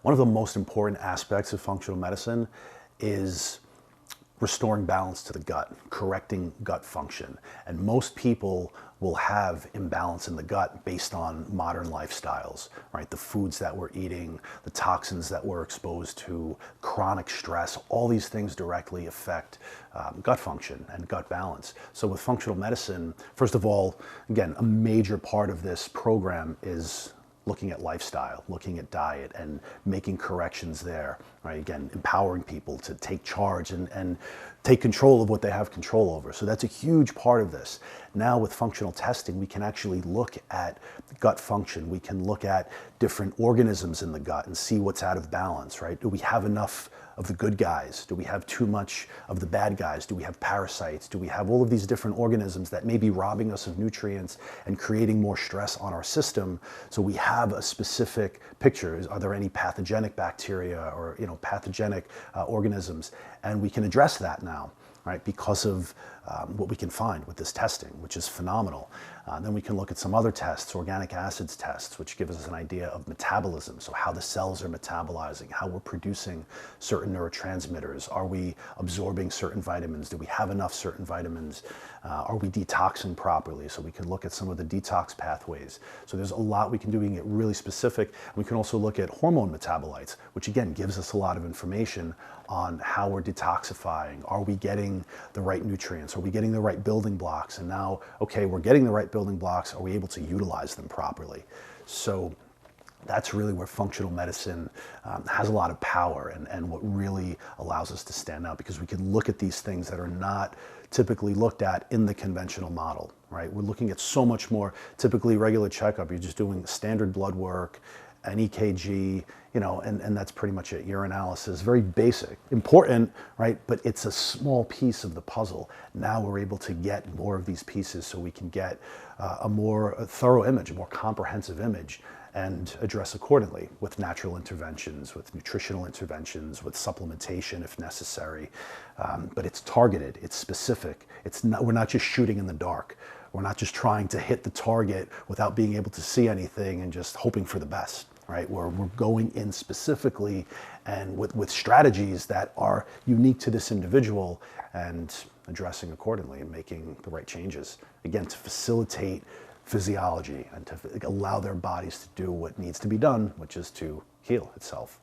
One of the most important aspects of functional medicine is restoring balance to the gut, correcting gut function. And most people will have imbalance in the gut based on modern lifestyles, right? The foods that we're eating, the toxins that we're exposed to, chronic stress, all these things directly affect gut function and gut balance. So with functional medicine, first of all, again, a major part of this program is looking at lifestyle, looking at diet and making corrections there, right? Again, empowering people to take charge and take control of what they have control over. So that's a huge part of this. Now with functional testing, we can actually look at gut function. We can look at different organisms in the gut and see what's out of balance, right? Do we have enough of the good guys? Do we have too much of the bad guys? Do we have parasites? Do we have all of these different organisms that may be robbing us of nutrients and creating more stress on our system? So we have a specific picture. Are there any pathogenic bacteria or pathogenic organisms? And we can address that now, right? Because of what we can find with this testing, which is phenomenal. Then we can look at some other tests, organic acids tests, which give us an idea of metabolism. So how the cells are metabolizing, how we're producing certain neurotransmitters. Are we absorbing certain vitamins? Do we have enough certain vitamins? Are we detoxing properly? So we can look at some of the detox pathways. So there's a lot we can do. We can get really specific. We can also look at hormone metabolites, which again gives us a lot of information on how we're detoxifying. Are we getting the right nutrients? Are we getting the right building blocks? And now, okay, we're getting the right building blocks. Are we able to utilize them properly? So that's really where functional medicine has a lot of power and what really allows us to stand out, because we can look at these things that are not typically looked at in the conventional model, right? We're looking at so much more. Typically regular checkup, you're just doing standard blood work, an EKG, and that's pretty much it. Urinalysis, very basic, important, right? But it's a small piece of the puzzle. Now we're able to get more of these pieces so we can get a more thorough image, a more comprehensive image, and address accordingly with natural interventions, with nutritional interventions, with supplementation if necessary. But it's targeted, it's specific. We're not just shooting in the dark. We're not just trying to hit the target without being able to see anything and just hoping for the best, right? We're going in specifically and with strategies that are unique to this individual and addressing accordingly and making the right changes. Again, to facilitate physiology and to allow their bodies to do what needs to be done, which is to heal itself.